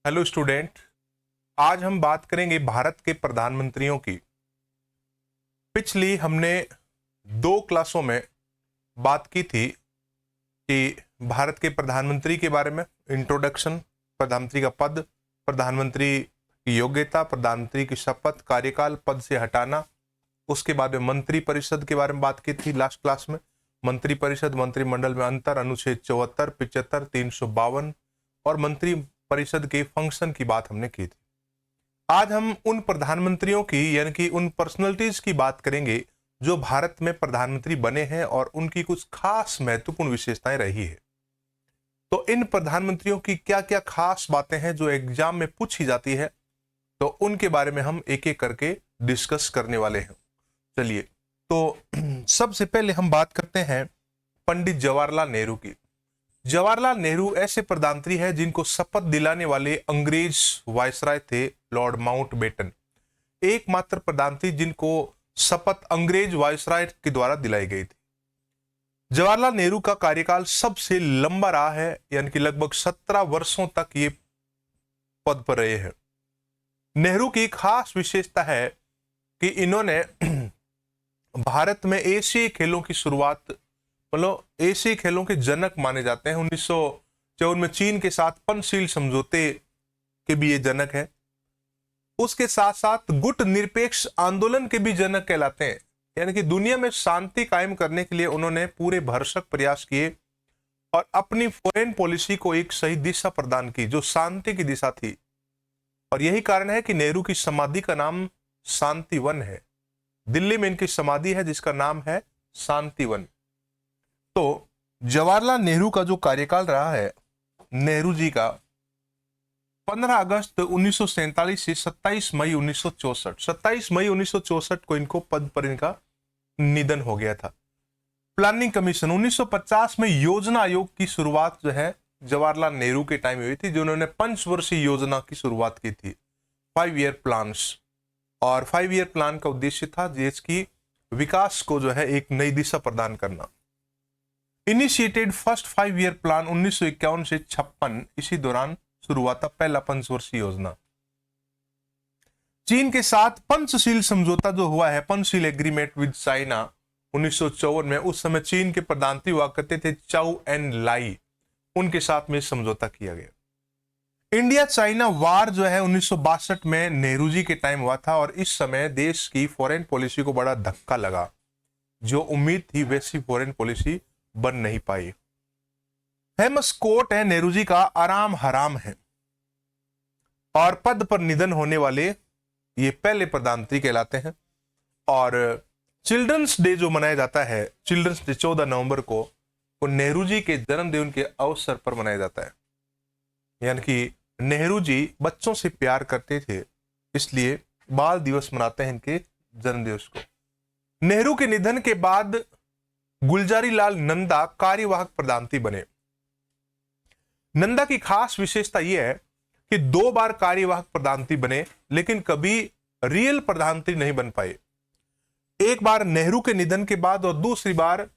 Hello student. आज हम बात करेंगे भारत के प्रधानमंत्रियों की। पिछली हमने 2 क्लासों में बात की थी कि भारत के प्रधानमंत्री के बारे में, इंट्रोडक्शन, प्रधानमंत्री का पद, प्रधानमंत्री की योग्यता, प्रधानमंत्री की शपथ, कार्यकाल, पद से हटाना। उसके बाद में मंत्री परिषद के बारे में बात की थी लास्ट क्लास में। मंत्री परिषद, मंत्रिमंडल में अंतर, अनुच्छेद 74, 75, 352 और मंत्री परिषद के फंक्शन की बात हमने की थी। आज हम उन प्रधानमंत्रियों की यानी कि उन पर्सनैलिटीज की बात करेंगे जो भारत में प्रधानमंत्री बने हैं और उनकी कुछ खास महत्वपूर्ण विशेषताएं रही है। तो इन प्रधानमंत्रियों की क्या क्या खास बातें हैं जो एग्जाम में पूछी जाती है, तो उनके बारे में हम एक एक करके डिस्कस करने वाले हैं। चलिए, तो सबसे पहले हम बात करते हैं पंडित जवाहरलाल नेहरू की। जवाहरलाल नेहरू ऐसे प्रधानमंत्री हैं जिनको शपथ दिलाने वाले अंग्रेज वायसराय थे लॉर्ड माउंटबेटन। एकमात्र प्रधानमंत्री जिनको शपथ अंग्रेज वायसराय के द्वारा दिलाई गई थी। जवाहरलाल नेहरू का कार्यकाल सबसे लंबा रहा है, यानी कि लगभग 17 वर्षों तक ये पद पर रहे हैं। नेहरू की खास विशेषता है कि इन्होंने भारत में एशियाई खेलों की शुरुआत, मतलब एशियाई खेलों के जनक माने जाते हैं। 1954 में चीन के साथ पंचशील समझौते के भी ये जनक है। उसके साथ साथ गुट निरपेक्ष आंदोलन के भी जनक कहलाते हैं, यानी कि दुनिया में शांति कायम करने के लिए उन्होंने पूरे भरसक प्रयास किए और अपनी फॉरेन पॉलिसी को एक सही दिशा प्रदान की जो शांति की दिशा थी। और यही कारण है कि नेहरू की समाधि का नाम शांतिवन है। दिल्ली में इनकी समाधि है जिसका नाम है शांतिवन। तो जवाहरलाल नेहरू का जो कार्यकाल रहा है, नेहरू जी का 15 अगस्त 1947 से 27 मई 1964, 27 मई 1964 को इनको पद पर इनका निधन हो गया था। प्लानिंग कमीशन 1950 में योजना आयोग की शुरुआत जो है जवाहरलाल नेहरू के टाइम हुई थी, जिन्होंने पंचवर्षीय योजना की शुरुआत की थी, 5 ईयर प्लान्स। और 5 ईयर प्लान का उद्देश्य था देश की विकास को जो है एक नई दिशा प्रदान करना। इनिशिएटेड फर्स्ट 5 ईयर प्लान 1951 से 56, इसी दौरान शुरू हुआ था पहला पंचवर्षीय योजना। चीन के साथ पंचशील समझौता जो हुआ है, पंचशील एग्रीमेंट विद चाइना 1954 में, उस समय चीन के प्रधानमंत्री हुआ करते थे चाउ एन लाई, उनके साथ में समझौता किया गया। इंडिया चाइना वार जो है 1962 में नेहरू जी के टाइम हुआ था और इस समय देश की फॉरेन पॉलिसी को बड़ा धक्का लगा। जो उम्मीद थी वैसी फॉरेन पॉलिसी बन नहीं पाई। फेमस कोट है नेहरू जी का, आराम हराम है। और पद पर निधन होने वाले ये पहले प्रधानमंत्री कहलाते हैं। और चिल्ड्रंस डे जो मनाया जाता है, चिल्ड्रंस डे 14 नवंबर को, वो नेहरू जी के जन्मदिन के अवसर पर मनाया जाता है। यानी कि नेहरू जी बच्चों से प्यार करते थे, इसलिए बाल दिवस मनाते हैं इनके जन्मदिवस को। नेहरू के निधन के बाद गुलजारी लाल नंदा कार्यवाहक प्रधानमंत्री बने। नंदा की खास विशेषता यह है कि 2 बार कार्यवाहक प्रधानमंत्री बने, लेकिन कभी रियल प्रधानमंत्री नहीं बन पाए। एक बार नेहरू के निधन के बाद और दूसरी बार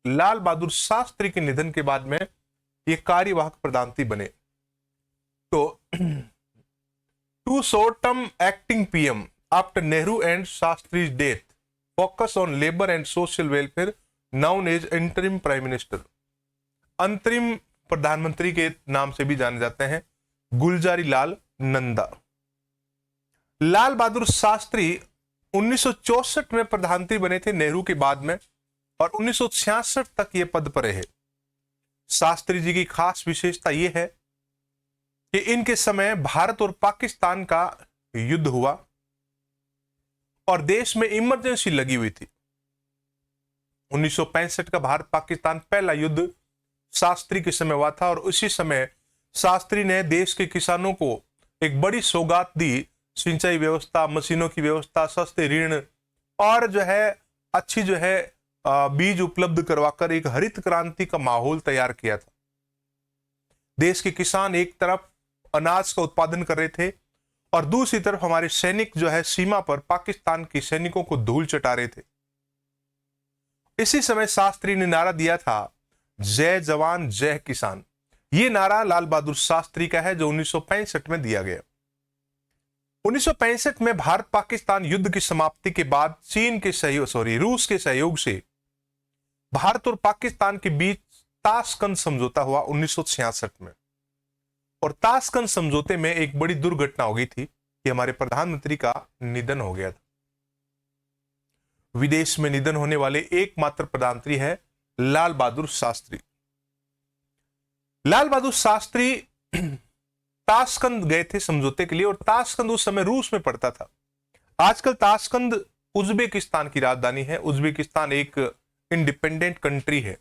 लाल बहादुर शास्त्री के निधन के बाद में ये कार्यवाहक प्रधानमंत्री बने। तो 2 short term acting PM after Nehru and Shastri death, focus on labour and social welfare, known as interim prime minister. अंतरिम प्रधानमंत्री के नाम से भी जाने जाते हैं गुलजारी लाल नंदा। लाल बहादुर शास्त्री 1964 में प्रधानमंत्री बने थे नेहरू के बाद में, और 1966 तक ये पद पर रहे। शास्त्री जी की खास विशेषता यह है कि इनके समय भारत और पाकिस्तान का युद्ध हुआ और देश में इमरजेंसी लगी हुई थी। 1965 का भारत पाकिस्तान पहला युद्ध शास्त्री के समय हुआ था और उसी समय शास्त्री ने देश के किसानों को एक बड़ी सौगात दी, सिंचाई व्यवस्था, मशीनों की व्यवस्था, सस्ते ऋण और जो है अच्छी जो है बीज उपलब्ध करवाकर एक हरित क्रांति का माहौल तैयार किया था। देश के किसान एक तरफ अनाज का उत्पादन कर रहे थे और दूसरी तरफ हमारे सैनिक जो है सीमा पर पाकिस्तान के सैनिकों को धूल चटा रहे थे। इसी समय शास्त्री ने नारा दिया था, जय जवान जय किसान। ये नारा लाल बहादुर शास्त्री का है जो 1965 में दिया गया। 1965 में भारत पाकिस्तान युद्ध की समाप्ति के बाद रूस के सहयोग से भारत और पाकिस्तान के बीच ताशकंद समझौता हुआ 1966 में। और ताशकंद समझौते में एक बड़ी दुर्घटना हो गई थी कि हमारे प्रधानमंत्री का निधन हो गया था। विदेश में निधन होने वाले एकमात्र प्रधानमंत्री है लाल बहादुर शास्त्री। लाल बहादुर शास्त्री ताशकंद गए थे समझौते के लिए, और ताशकंद उस समय रूस में पड़ता था। आजकल ताशकंद उज्बेकिस्तान की राजधानी है। उज्बेकिस्तान एक इंडिपेंडेंट कंट्री है।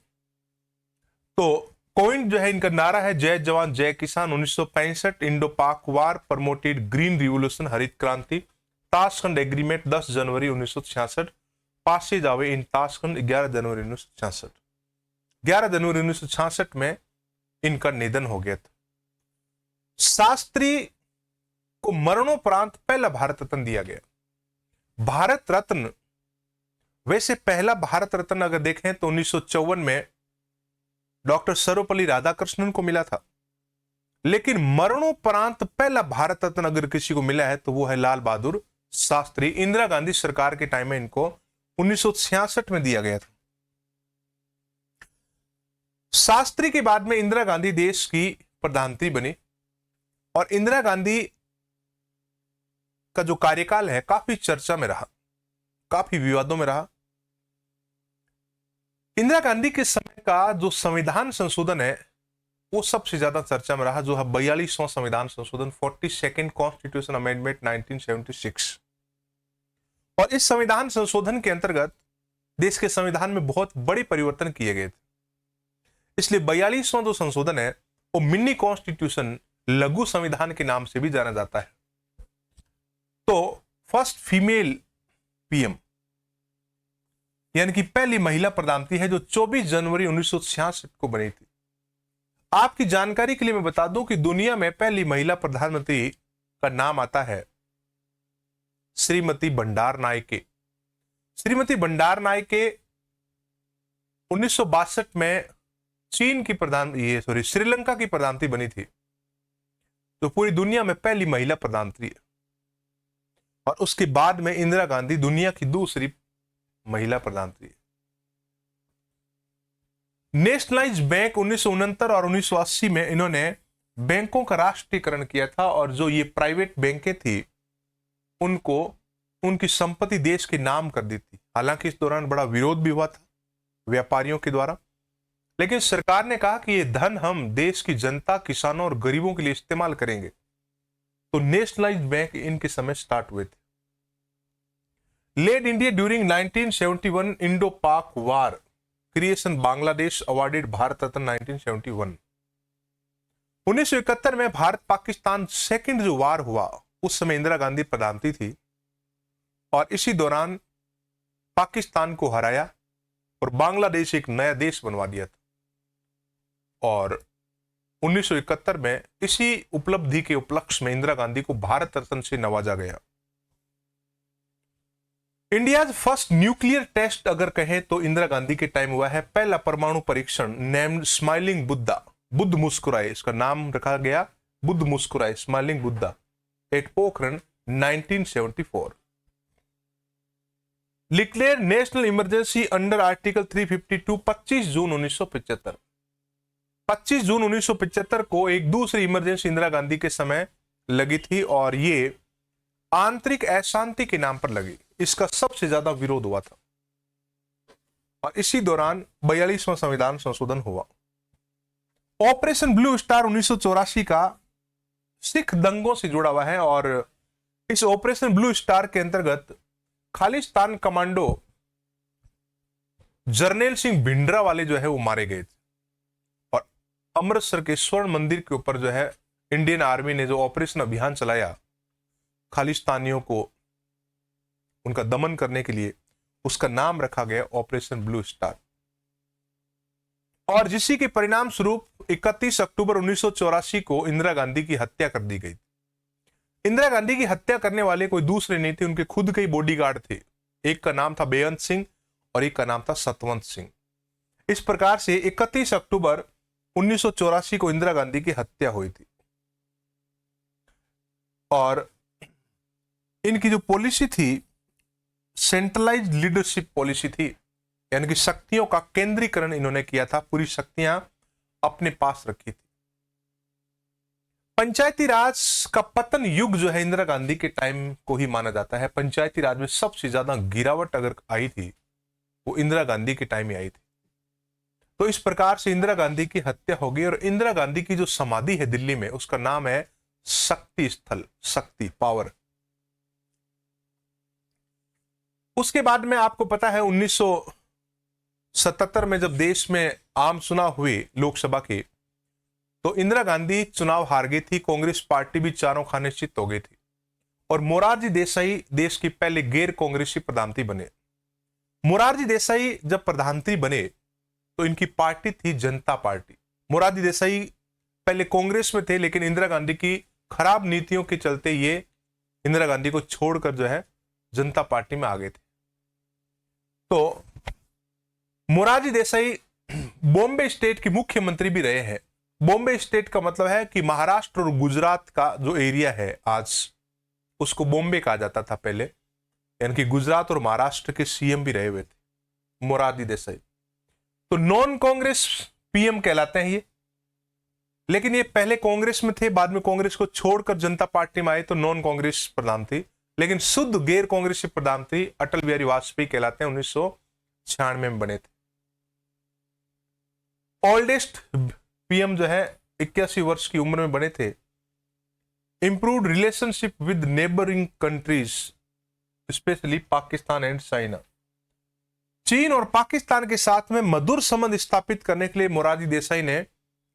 तो पॉइंट जो है इनका नारा है जय जवान जय किसान। 1965 इंडो पाक वार प्रमोटेड ग्रीन रिवोल्यूशन हरित क्रांति। ताशकंद एग्रीमेंट 10 जनवरी 1966। पासेज आवे इन ताशकंद 11 जनवरी 1966। 11 जनवरी 1966 में इनका निधन हो गया था। शास्त्री को मरणोपरांत पहला भारत रत्न दिया गया। भारत रत्न, वैसे पहला भारत रत्न अगर देखें तो 1954 में डॉक्टर सर्वपल्ली राधाकृष्णन को मिला था, लेकिन मरणोपरांत पहला भारत रत्न अगर किसी को मिला है तो वो है लाल बहादुर शास्त्री। इंदिरा गांधी सरकार के टाइम में इनको 1966 में दिया गया था। शास्त्री के बाद में इंदिरा गांधी देश की प्रधानमंत्री बनी, और इंदिरा गांधी का जो कार्यकाल है काफी चर्चा में रहा, काफी विवादों में रहा। इंदिरा गांधी के समय का जो संविधान संशोधन है वो सबसे ज्यादा चर्चा में रहा, जो है 42वां संविधान संशोधन, 42nd कॉन्स्टिट्यूशन अमेंडमेंट 1976। और इस संविधान संशोधन के अंतर्गत देश के संविधान में बहुत बड़े परिवर्तन किए गए थे। इसलिए 42वां जो संशोधन है वो मिनी कॉन्स्टिट्यूशन, लघु संविधान के नाम से भी जाना जाता है। तो फर्स्ट फीमेल पीएम यानी कि पहली महिला प्रधानमंत्री है जो 24 जनवरी 1966 को बनी थी। आपकी जानकारी के लिए मैं बता दूं कि दुनिया में पहली महिला प्रधानमंत्री का नाम आता है श्रीमती भंडारनायके। श्रीमती भंडारनायके 1962 में श्रीलंका की प्रधानमंत्री बनी थी, तो पूरी दुनिया में पहली महिला प्रधानमंत्री है। और उसके बाद में इंदिरा गांधी दुनिया की दूसरी महिला प्रधानमंत्री। नेशनलाइज्ड बैंक 1969 और 1980 में इन्होंने बैंकों का राष्ट्रीयकरण किया था, और जो ये प्राइवेट बैंकें थी उनको उनकी संपत्ति देश के नाम कर दी थी। हालांकि इस दौरान बड़ा विरोध भी हुआ था व्यापारियों के द्वारा, लेकिन सरकार ने कहा कि ये धन हम देश की जनता, किसानों और गरीबों के लिए इस्तेमाल करेंगे। तो नेशनलाइज्ड बैंक इनके समय स्टार्ट हुए थे। लेड इंडिया ड्यूरिंग 1971 इंडो पाक वार क्रिएशन बांग्लादेश अवार्डेड भारत रत्न 1971। 1971 में भारत पाकिस्तान सेकंड जो वार हुआ उस समय इंदिरा गांधी प्रधानमंत्री थी, और इसी दौरान पाकिस्तान को हराया और बांग्लादेश एक नया देश बनवा दिया था। और 1971 में इसी उपलब्धि के उपलक्ष्य में इंदिरा गांधी को भारत रत्न से नवाजा गया। इंडिया फर्स्ट न्यूक्लियर टेस्ट अगर कहें तो इंदिरा गांधी के टाइम हुआ है। पहला परमाणु परीक्षण नेम्ड स्माइलिंग बुद्धा, बुद्ध मुस्कुराए, इसका नाम रखा गया बुद्ध मुस्कुराए, smiling Buddha, at Pokhran 1974। Declare national emergency under article 352 25 जून 1975। 25 जून 1975 को एक दूसरी इमरजेंसी इंदिरा गांधी के समय लगी थी, और ये आंतरिक अशांति के नाम पर लगी। इसका सबसे ज्यादा विरोध हुआ था, और इसी दौरान 42वां संविधान संशोधन हुआ। ऑपरेशन ब्लू स्टार 1984 का सिख दंगों से जुड़ा हुआ है, और इस ऑपरेशन ब्लू स्टार के अंतर्गत खालिस्तान कमांडो जरनैल सिंह भिंडरा वाले जो है वो मारे गए थे, और अमृतसर के स्वर्ण मंदिर के ऊपर जो है इंडियन आर्मी ने जो ऑपरेशन अभियान चलाया खालिस्तानियों को उनका दमन करने के लिए, उसका नाम रखा गया ऑपरेशन ब्लू स्टार। और जिसी के परिणाम स्वरूप 31 अक्टूबर 1984 को इंदिरा गांधी की हत्या कर दी गई। इंदिरा गांधी की हत्या करने वाले कोई दूसरे नहीं थे, उनके खुद के ही बॉडीगार्ड थे। एक का नाम था बेअंत सिंह और एक का नाम था सतवंत सिंह। इस प्रकार से 31 अक्टूबर 1984 को इंदिरा गांधी की हत्या हुई थी। और इनकी जो पॉलिसी थी, सेंट्रलाइज्ड लीडरशिप पॉलिसी थी, यानी कि शक्तियों का केंद्रीकरण इन्होंने किया था, पूरी शक्तियां अपने पास रखी थी। पंचायती राज का पतन युग जो है इंदिरा गांधी के टाइम को ही माना जाता है। पंचायती राज में सबसे ज्यादा गिरावट अगर आई थी वो इंदिरा गांधी के टाइम ही आई थी। तो इस प्रकार से इंदिरा गांधी की हत्या हो गई और इंदिरा गांधी की जो समाधि है दिल्ली में, उसका नाम है शक्ति स्थल, शक्ति, पावर। उसके बाद में आपको पता है 1977 में जब देश में आम चुनाव हुए लोकसभा के, तो इंदिरा गांधी चुनाव हार गई थी, कांग्रेस पार्टी भी चारों खाने चित हो गई थी और मोरारजी देसाई देश की पहले गैर कांग्रेसी प्रधानमंत्री बने। मोरारजी देसाई जब प्रधानमंत्री बने तो इनकी पार्टी थी जनता पार्टी। मोरारजी देसाई पहले कांग्रेस में थे, लेकिन इंदिरा गांधी की खराब नीतियों के चलते ये इंदिरा गांधी को छोड़कर जो है जनता पार्टी में आ गए थे। तो मोरारजी देसाई बॉम्बे स्टेट के मुख्यमंत्री भी रहे हैं। बॉम्बे स्टेट का मतलब है कि महाराष्ट्र और गुजरात का जो एरिया है आज, उसको बॉम्बे कहा जाता था पहले, यानी कि गुजरात और महाराष्ट्र के सीएम भी रहे हुए थे मोरारजी देसाई। तो नॉन कांग्रेस पीएम कहलाते हैं ये, लेकिन ये पहले कांग्रेस में थे, बाद में कांग्रेस को छोड़कर जनता पार्टी में आए तो नॉन कांग्रेस प्रधानमंत्री, लेकिन शुद्ध गैर कांग्रेसी प्रधानमंत्री अटल बिहारी वाजपेयी कहलाते हैं, 1996 में बने थे। ओल्डेस्ट पीएम जो है 81 वर्ष की उम्र में बने थे। Improved relationship with neighbouring countries, specially Pakistan and China. चीन और पाकिस्तान के साथ में मधुर संबंध स्थापित करने के लिए मोरारजी देसाई ने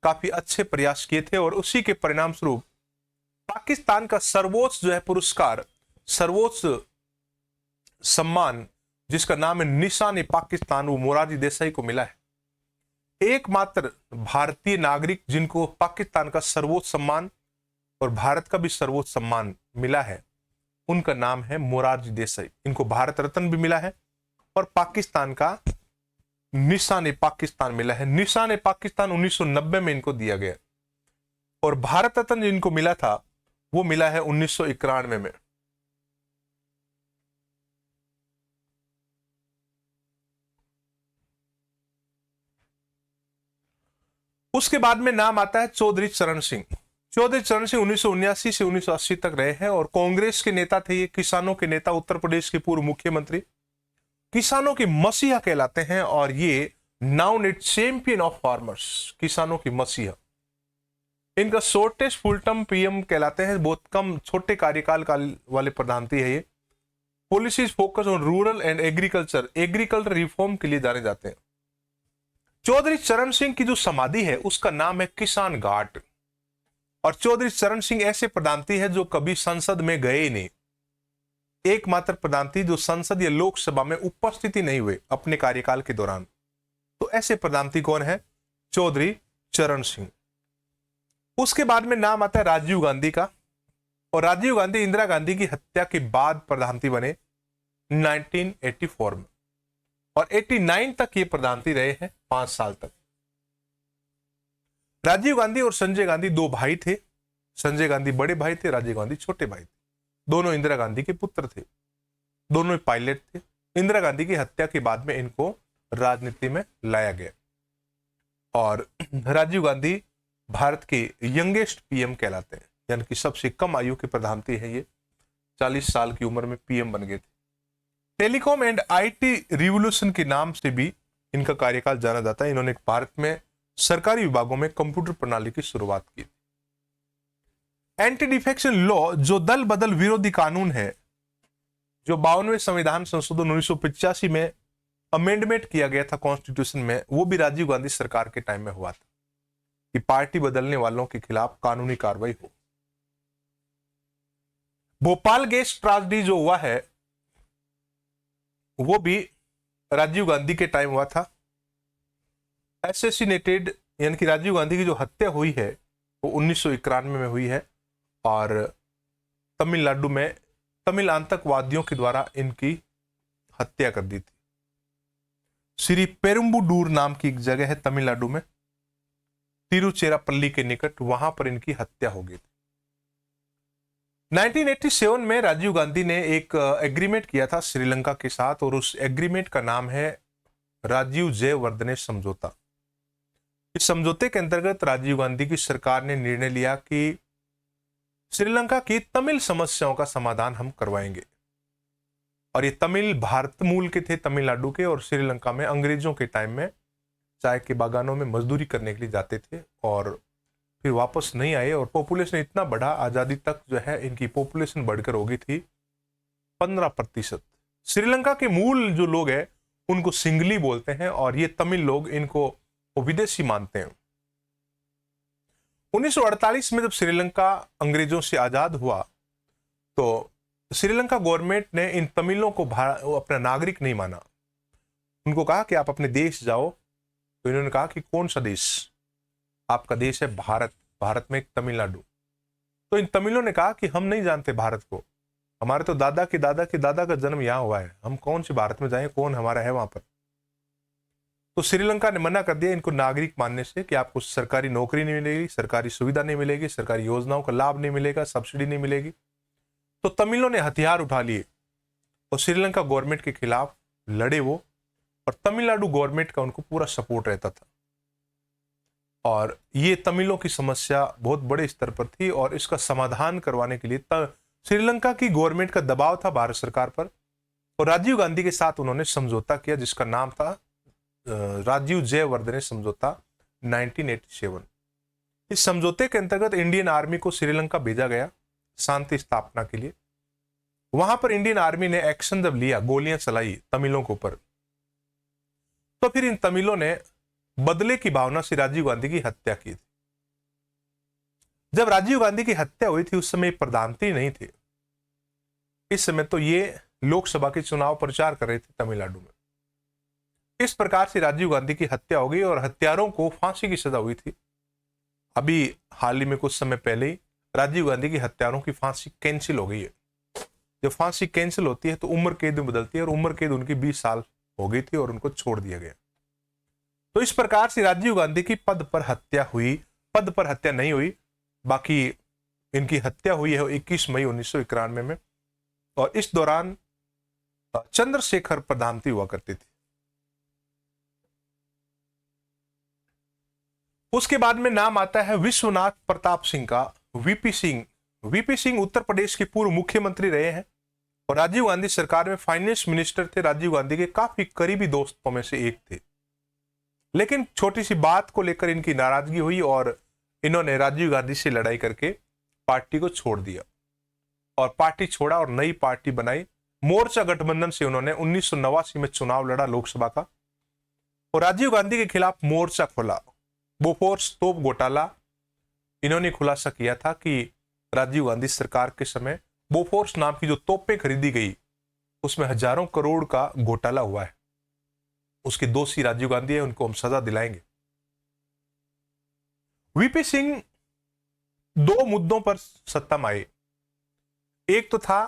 काफी अच्छे प्रयास किए थे और उसी के परिणाम स्वरूप पाकिस्तान का सर्वोच्च जो है पुरस्कार, सर्वोच्च सम्मान जिसका नाम है निशान-ए पाकिस्तान, वो मोरारजी देसाई को मिला है। एकमात्र भारतीय नागरिक जिनको पाकिस्तान का सर्वोच्च सम्मान और भारत का भी सर्वोच्च सम्मान मिला है, उनका नाम है मोरारजी देसाई। इनको भारत रत्न भी मिला है और पाकिस्तान का निशान-ए पाकिस्तान मिला है। निशान-ए पाकिस्तान 1990 में इनको दिया गया और भारत रत्न जिनको मिला था वो मिला है 1991 में। उसके बाद में नाम आता है चौधरी चरण सिंह। चौधरी चरण सिंह 1979 से 1980 तक रहे हैं और कांग्रेस के नेता थे ये, किसानों के नेता, उत्तर प्रदेश के पूर्व मुख्यमंत्री, किसानों के मसीहा कहलाते हैं और ये नाउन चैंपियन ऑफ फार्मर्स, किसानों की मसीहा। इनका शॉर्टेस्ट फुल टर्म पीएम कहलाते हैं, बहुत कम छोटे कार्यकाल वाले प्रधानमंत्री है ये। Policies focus on rural and agriculture, agriculture reform के लिए जाने जाते हैं। चौधरी चरण सिंह की जो समाधि है उसका नाम है किसान घाट। और चौधरी चरण सिंह ऐसे प्रधानमंत्री है जो कभी संसद में गए ही नहीं, एकमात्र प्रधानमंत्री जो संसद या लोकसभा में उपस्थित ही नहीं हुए अपने कार्यकाल के दौरान। तो ऐसे प्रधानमंत्री कौन है? चौधरी चरण सिंह। उसके बाद में नाम आता है राजीव गांधी का, और राजीव गांधी इंदिरा गांधी की हत्या के बाद प्रधानमंत्री बने 1984 में और 89 तक ये प्रधानमंत्री रहे हैं, 5 साल तक। राजीव गांधी और संजय गांधी दो भाई थे। संजय गांधी बड़े भाई थे, राजीव गांधी छोटे भाई थे। दोनों इंदिरा गांधी के पुत्र थे, दोनों पायलट थे। इंदिरा गांधी की हत्या के बाद में इनको राजनीति में लाया गया और राजीव गांधी भारत के यंगेस्ट पीएम कहलाते हैं, यानी कि सबसे कम आयु के प्रधानमंत्री हैं ये। 40 साल की उम्र में पीएम बन गए थे। टेलीकॉम एंड आईटी रिवोल्यूशन के नाम से भी इनका कार्यकाल जाना जाता है। इन्होंने भारत में सरकारी विभागों में कंप्यूटर प्रणाली की शुरुआत की। एंटी डिफेक्शन लॉ, जो दल बदल विरोधी कानून है, जो 52वें संविधान संशोधन 1985 में अमेंडमेंट किया गया था कॉन्स्टिट्यूशन में, वो भी राजीव गांधी सरकार के टाइम में हुआ था कि पार्टी बदलने वालों के खिलाफ कानूनी कार्रवाई हो। भोपाल गैस ट्रेजेडी जो हुआ है वो भी राजीव गांधी के टाइम हुआ था। एसेसिनेटेड, यानी कि राजीव गांधी की जो हत्या हुई है वो 1991 में हुई है और तमिलनाडु में तमिल आतंकवादियों के द्वारा इनकी हत्या कर दी थी। श्री पेरुम्बुडूर नाम की एक जगह है तमिलनाडु में, तिरुचिरापल्ली के निकट, वहां पर इनकी हत्या हो गई थी। 1987 में राजीव गांधी ने एक एग्रीमेंट किया था श्रीलंका के साथ, और उस एग्रीमेंट का नाम है राजीव जयवर्धने समझौता। इस समझौते के अंतर्गत राजीव गांधी की सरकार ने निर्णय लिया कि श्रीलंका की तमिल समस्याओं का समाधान हम करवाएंगे। और ये तमिल भारत मूल के थे, तमिलनाडु के, और श्रीलंका में अंग्रेजों के टाइम में चाय के बागानों में मजदूरी करने के लिए जाते थे और फिर वापस नहीं आए। और पॉपुलेशन इतना बढ़ा, आजादी तक जो है इनकी पॉपुलेशन बढ़कर हो गई थी 15%। श्रीलंका के मूल जो लोग हैं उनको सिंगली बोलते हैं, और ये तमिल लोग इनको विदेशी मानते हैं। 1948 में जब श्रीलंका अंग्रेजों से आजाद हुआ तो श्रीलंका गवर्नमेंट ने इन तमिलों को अपना नागरिक नहीं माना। उनको कहा कि आप अपने देश जाओ। तो इन्होंने कहा कि कौन सा देश? आपका देश है भारत, भारत में एक तमिलनाडु। तो इन तमिलों ने कहा कि हम नहीं जानते भारत को, हमारे तो दादा के दादा के दादा का जन्म यहाँ हुआ है, हम कौन से भारत में जाएं, कौन हमारा है वहां पर। तो श्रीलंका ने मना कर दिया इनको नागरिक मानने से कि आपको सरकारी नौकरी नहीं मिलेगी, सरकारी सुविधा नहीं मिलेगी, सरकारी योजनाओं का लाभ नहीं मिलेगा, सब्सिडी नहीं मिलेगी। तो तमिलों ने हथियार उठा लिए और श्रीलंका गवर्नमेंट के खिलाफ लड़े वो, और तमिलनाडु गवर्नमेंट का उनको पूरा सपोर्ट रहता था। और ये तमिलों की समस्या बहुत बड़े स्तर पर थी, और इसका समाधान करवाने के लिए श्रीलंका की गवर्नमेंट का दबाव था भारत सरकार पर, और राजीव गांधी के साथ उन्होंने समझौता किया जिसका नाम था राजीव जयवर्धने समझौता 1987। इस समझौते के अंतर्गत इंडियन आर्मी को श्रीलंका भेजा गया शांति स्थापना के लिए। वहां पर इंडियन आर्मी ने एक्शन जब लिया, गोलियां चलाई तमिलों के ऊपर, तो फिर इन तमिलों ने बदले की भावना से राजीव गांधी की हत्या की थी। जब राजीव गांधी की हत्या हुई थी उस समय प्रधानमंत्री नहीं थे, इस समय तो ये लोकसभा के चुनाव प्रचार कर रहे थे तमिलनाडु में। इस प्रकार से राजीव गांधी की हत्या हो गई और हत्यारों को फांसी की सजा हुई थी। अभी हाल ही में कुछ समय पहले ही राजीव गांधी की हत्यारों की फांसी कैंसिल हो गई है। जब फांसी कैंसिल होती है तो उम्र कैद में बदलती है, और उम्र कैद उनकी 20 साल हो गई थी और उनको छोड़ दिया गया। तो इस प्रकार से राजीव गांधी की पद पर हत्या हुई। पद पर हत्या नहीं हुई, बाकी इनकी हत्या हुई है 21 मई 1991 में, और इस दौरान चंद्रशेखर प्रधानमंत्री हुआ करते थे। उसके बाद में नाम आता है विश्वनाथ प्रताप सिंह का, वीपी सिंह। वीपी सिंह उत्तर प्रदेश के पूर्व मुख्यमंत्री रहे हैं और राजीव गांधी सरकार में फाइनेंस मिनिस्टर थे। राजीव गांधी के काफी करीबी दोस्तों में से एक थे, लेकिन छोटी सी बात को लेकर इनकी नाराजगी हुई और इन्होंने राजीव गांधी से लड़ाई करके पार्टी को छोड़ दिया, और पार्टी छोड़ा और नई पार्टी बनाई। मोर्चा गठबंधन से उन्होंने 1989 में चुनाव लड़ा लोकसभा का, और राजीव गांधी के खिलाफ मोर्चा खोला। बोफोर्स तोप घोटाला इन्होंने खुलासा किया था कि राजीव गांधी सरकार के समय बोफोर्स नाम की जो तोपें खरीदी गई उसमें हजारों करोड़ का घोटाला हुआ है। उसके दोषी राजीव गांधी है, उनको हम सजा दिलाएंगे। वीपी सिंह दो मुद्दों पर सत्ता में आए। एक तो था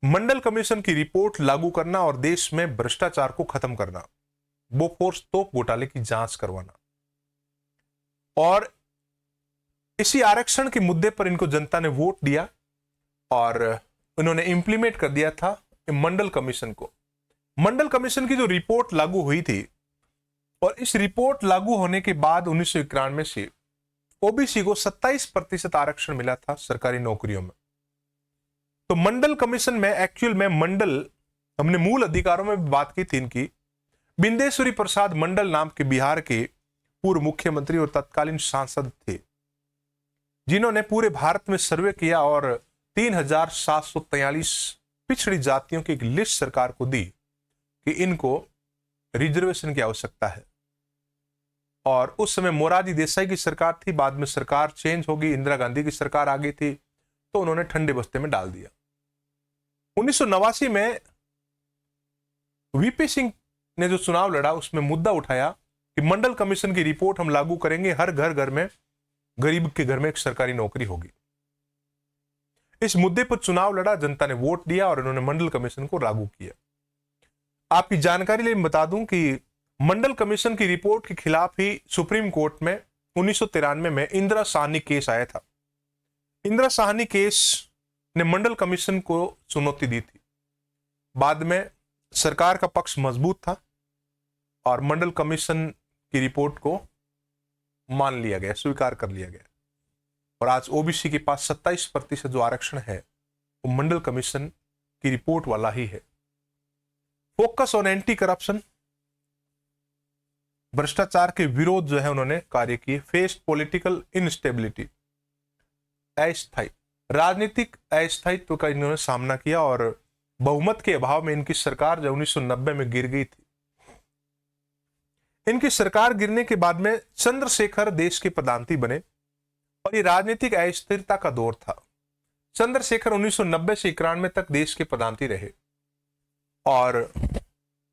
मंडल कमीशन की रिपोर्ट लागू करना और देश में भ्रष्टाचार को खत्म करना, बोफोर्स तोप घोटाले की जांच करवाना। और इसी आरक्षण के मुद्दे पर इनको जनता ने वोट दिया और उन्होंने इंप्लीमेंट कर दिया था मंडल कमीशन को। मंडल कमीशन की जो रिपोर्ट लागू हुई थी, और इस रिपोर्ट लागू होने के बाद 1991 से ओबीसी को 27% आरक्षण मिला था सरकारी नौकरियों में। तो मंडल कमीशन में एक्चुअल में मंडल, हमने मूल अधिकारों में भी बात की थी इनकी। बिंदेश्वरी प्रसाद मंडल नाम के बिहार के पूर्व मुख्यमंत्री और तत्कालीन सांसद थे, जिन्होंने पूरे भारत में सर्वे किया और 3743 पिछड़ी जातियों की एक लिस्ट सरकार को दी कि इनको रिजर्वेशन की आवश्यकता है। और उस समय मोरारजी देसाई की सरकार थी, बाद में सरकार चेंज हो गई, इंदिरा गांधी की सरकार आ गई थी, तो उन्होंने ठंडे बस्ते में डाल दिया। 1989 में वीपी सिंह ने जो चुनाव लड़ा उसमें मुद्दा उठाया कि मंडल कमीशन की रिपोर्ट हम लागू करेंगे, हर घर में गरीब के घर में एक सरकारी नौकरी होगी। इस मुद्दे पर चुनाव लड़ा, जनता ने वोट दिया और उन्होंने मंडल कमीशन को लागू किया। आपकी जानकारी लिए बता दूं कि मंडल कमीशन की रिपोर्ट के खिलाफ ही सुप्रीम कोर्ट में 1993 में इंदिरा साहनी केस आया था। इंदिरा साहनी केस ने मंडल कमीशन को चुनौती दी थी। बाद में सरकार का पक्ष मजबूत था और मंडल कमीशन की रिपोर्ट को मान लिया गया, स्वीकार कर लिया गया, और आज ओबीसी के पास 27% जो आरक्षण है वो मंडल कमीशन की रिपोर्ट वाला ही है। फोकस ऑन एंटी करप्शन, भ्रष्टाचार के विरोध जो है उन्होंने कार्य किए। फेस्ड पॉलिटिकल इनस्टेबिलिटी, अस्थायी राजनीतिक अस्थायित्व का इन्होंने सामना किया और बहुमत के अभाव में इनकी सरकार जो 1990 में गिर गई थी। इनकी सरकार गिरने के बाद में चंद्रशेखर देश के प्रधानमंत्री बने और ये राजनीतिक अस्थिरता का दौर था। चंद्रशेखर 1990 से 91 तक देश के प्रधानमंत्री रहे और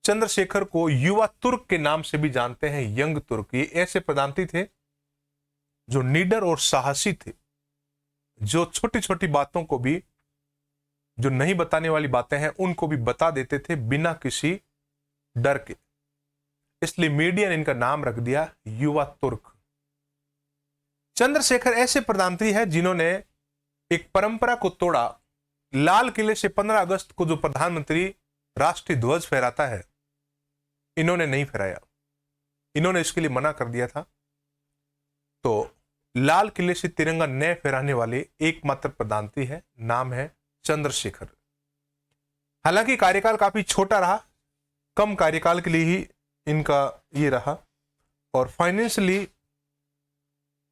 चंद्रशेखर को युवा तुर्क के नाम से भी जानते हैं, यंग तुर्क। ये ऐसे प्रधानमंत्री थे जो निडर और साहसी थे, जो छोटी छोटी बातों को भी, जो नहीं बताने वाली बातें हैं उनको भी बता देते थे बिना किसी डर के। इसलिए मीडिया ने इनका नाम रख दिया युवा तुर्क। चंद्रशेखर ऐसे प्रधानमंत्री है जिन्होंने एक परंपरा को तोड़ा। लाल किले से 15 अगस्त को जो प्रधानमंत्री राष्ट्रीय ध्वज फहराता है, इन्होंने नहीं फहराया, इन्होंने इसके लिए मना कर दिया था। तो लाल किले से तिरंगा न फहराने वाले एकमात्र प्रधानमंत्री है, नाम है चंद्रशेखर। हालांकि कार्यकाल काफी छोटा रहा, कम कार्यकाल के लिए ही इनका ये रहा और फाइनेंशियली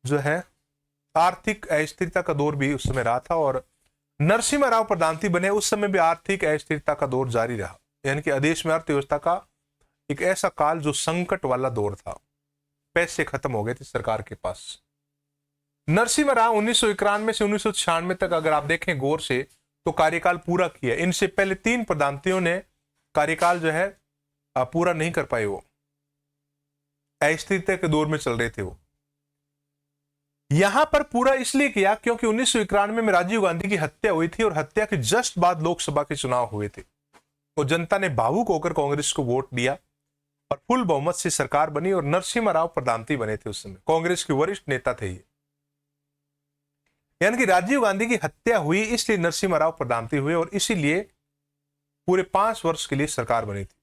जो है आर्थिक अस्थिरता का दौर भी उस समय रहा था। और नरसिम्हा राव प्रधानमंत्री बने उस समय भी आर्थिक अस्थिरता का दौर जारी रहा, यानी कि देश में अर्थव्यवस्था का एक ऐसा काल जो संकट वाला दौर था, पैसे खत्म हो गए थे सरकार के पास। नरसिम्हा राव 1991 से 1996 तक अगर आप देखें गौर से तो कार्यकाल पूरा किया। इनसे पहले 3 प्रधानमंत्रियों ने कार्यकाल जो है पूरा नहीं कर पाए, वो अस्थिरता के दौर में चल रहे थे। वो यहां पर पूरा इसलिए किया क्योंकि 1991 में राजीव गांधी की हत्या हुई थी और हत्या के जस्ट बाद लोकसभा के चुनाव हुए थे। तो जनता ने भावुक होकर कांग्रेस को वोट दिया और फुल बहुमत से सरकार बनी और नरसिम्हा राव प्रधानमंत्री बने थे। उस समय कांग्रेस के वरिष्ठ नेता थे ये, यानी कि राजीव गांधी की हत्या हुई इसलिए नरसिम्हा राव प्रधानमंत्री हुए और इसीलिए पूरे 5 वर्ष के लिए सरकार बनी थी।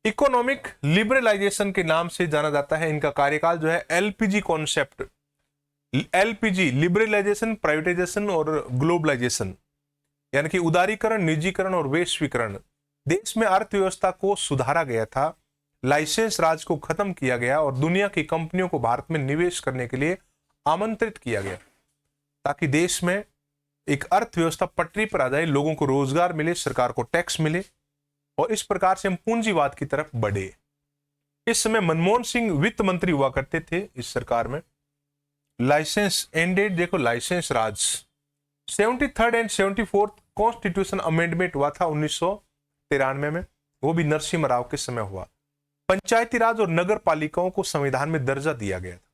इकोनॉमिक लिबरलाइजेशन के नाम से जाना जाता है इनका कार्यकाल जो है। LPG concept, LPG liberalisation, privatisation और ग्लोबलाइजेशन, यानी कि उदारीकरण, निजीकरण और वैश्वीकरण। देश में अर्थव्यवस्था को सुधारा गया था, लाइसेंस राज को खत्म किया गया और दुनिया की कंपनियों को भारत में निवेश करने के लिए आमंत्रित किया गया ताकि देश में एक अर्थव्यवस्था पटरी पर आ जाए, लोगों को रोजगार मिले, सरकार को टैक्स मिले और इस प्रकार से हम पूंजीवाद की तरफ बढ़े। इस समय मनमोहन सिंह वित्त मंत्री हुआ करते थे इस सरकार में। लाइसेंस एंडेड, देखो licence Raj. 73rd and 74th constitution amendment हुआ था 1993 में, वो भी नरसिम्हा राव के समय हुआ। पंचायती राज और नगर पालिकाओं को संविधान में दर्जा दिया गया था।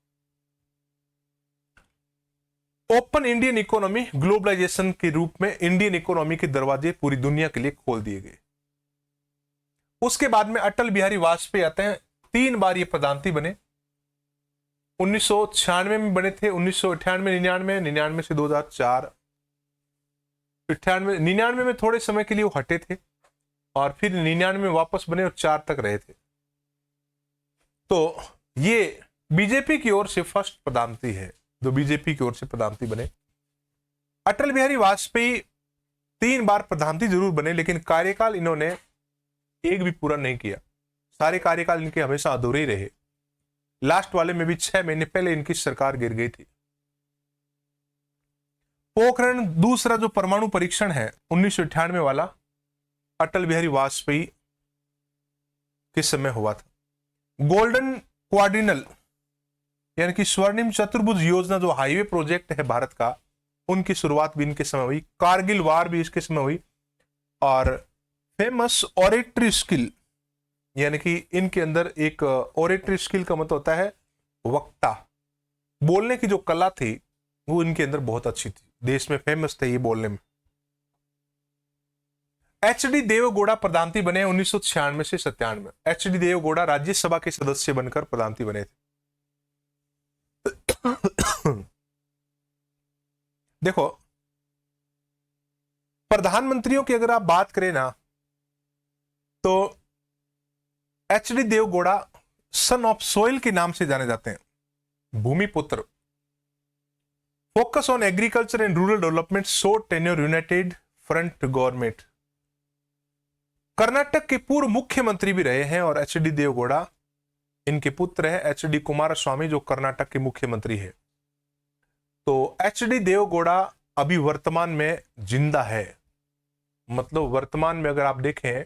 ओपन इंडियन इकोनॉमी, ग्लोबलाइजेशन के रूप में इंडियन इकोनॉमी के दरवाजे पूरी दुनिया के लिए खोल दिए गए। उसके बाद में अटल बिहारी वाजपेयी आते हैं। 3 बार ये प्रधानमंत्री बने। 1996 में बने थे, 1998, 99, 99 से 2004, 98, 99 में थोड़े समय के लिए वो हटे थे और फिर 99 में वापस बने और 4 तक रहे थे। तो ये बीजेपी की ओर से फर्स्ट प्रधानमंत्री है जो बीजेपी की ओर से प्रधानमंत्री बने। अटल बिहारी वाजपेयी 3 बार प्रधानमंत्री जरूर बने लेकिन कार्यकाल इन्होंने एक भी पूरा नहीं किया। सारे कार्यकाल इनके हमेशा अधूरे ही रहे। लास्ट वाले में भी 6 महीने पहले इनकी सरकार गिर गई थी। पोखरण दूसरा जो परमाणु परीक्षण है 1998 वाला, अटल बिहारी वाजपेयी के समय हुआ था। गोल्डन क्वाड्रिनल यानी कि स्वर्णिम चतुर्भुज योजना जो हाईवे प्रोजेक्ट है भारत का, उनकी शुरुआत भी इनके समय हुई। कारगिल वार भी इसके समय हुई। और फेमस ऑरेटरी स्किल, यानी कि इनके अंदर एक ऑरेटरी स्किल का मतलब होता है वक्ता, बोलने की जो कला थी वो इनके अंदर बहुत अच्छी थी, देश में फेमस थे ये बोलने में। एच.डी. देवेगौड़ा प्रधानमंत्री बने 1996 से 97 में। एच.डी. देवेगौड़ा राज्यसभा के सदस्य बनकर प्रधानमंत्री बने थे। देखो, प्रधानमंत्रियों की अगर आप बात करें ना, तो H D. Devegowda son of soil के नाम से जाने जाते हैं, भूमिपुत्र। Focus on agriculture and rural development, short tenure united front government. Karnataka के पूर्व मुख्यमंत्री भी रहे हैं और एच.डी. देवगौड़ा इनके पुत्र है, एच.डी. कुमारस्वामी, जो कर्नाटक के मुख्यमंत्री है। तो एच.डी. देवगौड़ा अभी वर्तमान में जिंदा है, मतलब वर्तमान में अगर आप देखें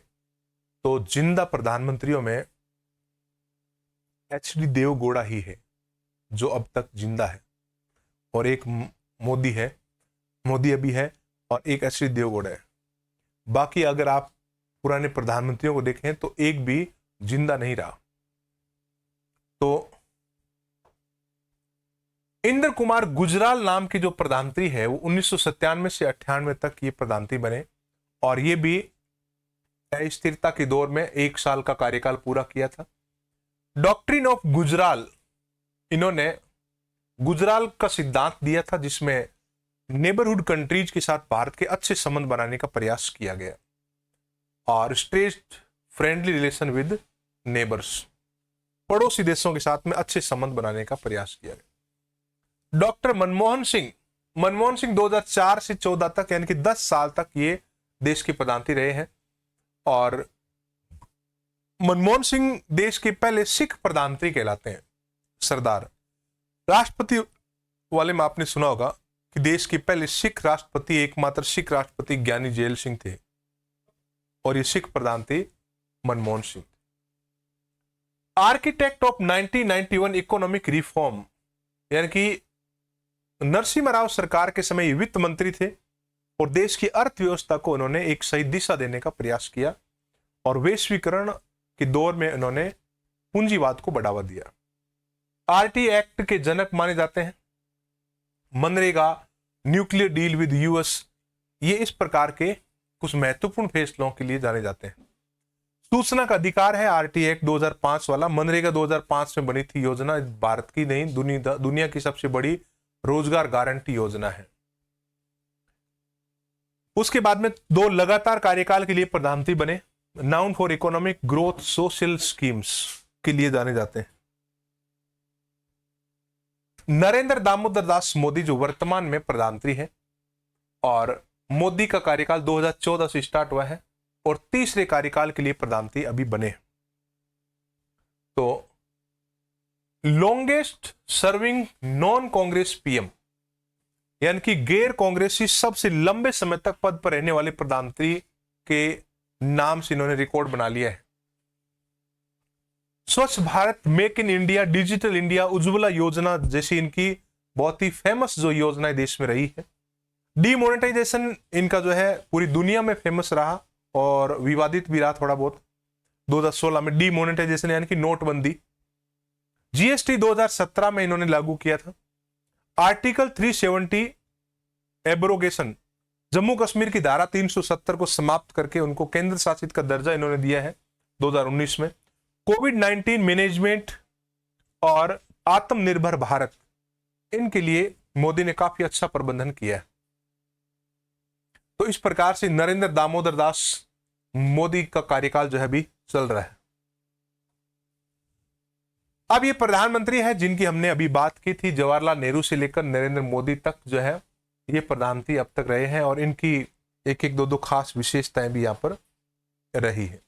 तो जिंदा प्रधानमंत्रियों में एच.डी. देवगौड़ा ही है जो अब तक जिंदा है, और एक मोदी है, मोदी अभी है, और एक एच.डी. देवगौड़ा है। बाकी अगर आप पुराने प्रधानमंत्रियों को देखें तो एक भी जिंदा नहीं रहा। तो इंद्र कुमार गुजराल नाम के जो प्रधानमंत्री है वो 1997 से 98 तक ये प्रधानमंत्री बने, और ये भी अस्थिरता के दौर में 1 साल का कार्यकाल पूरा किया था। डॉक्ट्रिन ऑफ गुजराल, इन्होंने गुजराल का सिद्धांत दिया था जिसमें नेबरहुड कंट्रीज के साथ भारत के अच्छे संबंध बनाने का प्रयास किया गया, और straight friendly relation with neighbours, पड़ोसी देशों के साथ में अच्छे संबंध बनाने का प्रयास किया गया। डॉक्टर मनमोहन सिंह 2004 से 14 तक, यानी कि 10 साल तक ये देश के प्रधानमंत्री रहे हैं, और मनमोहन सिंह देश के पहले सिख प्रधानमंत्री कहलाते हैं, सरदार। राष्ट्रपति वाले में आपने सुना होगा कि देश के पहले सिख राष्ट्रपति, एकमात्र सिख राष्ट्रपति ज्ञानी जैल सिंह थे, और ये सिख प्रधानमंत्री Manmohan Singh. Architect of 1991 economic reform, यानी कि नरसिम्हा राव सरकार के समय ये वित्त मंत्री थे, और देश की अर्थव्यवस्था को उन्होंने एक सही दिशा देने का प्रयास किया, और वैश्वीकरण के दौर में उन्होंने पूंजीवाद को बढ़ावा दिया। आरटी एक्ट के जनक माने जाते हैं। MNREGA, nuclear deal with US, ये इस प्रकार के कुछ महत्वपूर्ण फैसलों के लिए जाने जाते हैं। सूचना का अधिकार है, आरटी एक्ट 2005 वाला। मनरेगा 2005 में बनी थी योजना, भारत की नहीं दुनिया की सबसे बड़ी रोजगार गारंटी योजना है। उसके बाद में 2 लगातार कार्यकाल के लिए प्रधानमंत्री बने, noun for economic growth social schemes के लिए जाने जाते हैं। नरेंद्र दामोदर दास मोदी जो वर्तमान में प्रधानमंत्री है, और मोदी का कार्यकाल 2014 से स्टार्ट हुआ है, और तीसरे कार्यकाल के लिए प्रधानमंत्री अभी बने। तो longest serving non Congress PM, यानी कि गैर कांग्रेसी सबसे लंबे समय तक पद पर रहने वाले प्रधानमंत्री के नाम से इन्होंने रिकॉर्ड बना लिया है। स्वच्छ Bharat, make in India, digital India, Ujjwala योजना जैसी इनकी बहुत ही फेमस जो योजनाएं देश में रही है। डीमोनेटाइजेशन इनका जो है पूरी दुनिया में फेमस रहा, और विवादित भी रहा थोड़ा बहुत। 2016 में डीमोनेटाइजेशन यानी कि नोटबंदी। जीएसटी 2017 में इन्होंने लागू किया था। आर्टिकल 370 एब्रोगेशन, जम्मू कश्मीर की धारा 370 को समाप्त करके उनको केंद्र शासित का दर्जा इन्होंने दिया है 2019 में। कोविड-19 मैनेजमेंट और आत्मनिर्भर भारत, इनके लिए मोदी ने काफी अच्छा प्रबंधन किया है। तो इस प्रकार से नरेंद्र दामोदर दास मोदी का कार्यकाल जो है अभी चल रहा है। अब ये प्रधानमंत्री है जिनकी हमने अभी बात की थी, जवाहरलाल नेहरू से लेकर नरेंद्र मोदी तक जो है ये प्रधानमंत्री अब तक रहे हैं, और इनकी एक एक दो खास विशेषताएं भी यहां पर रही है।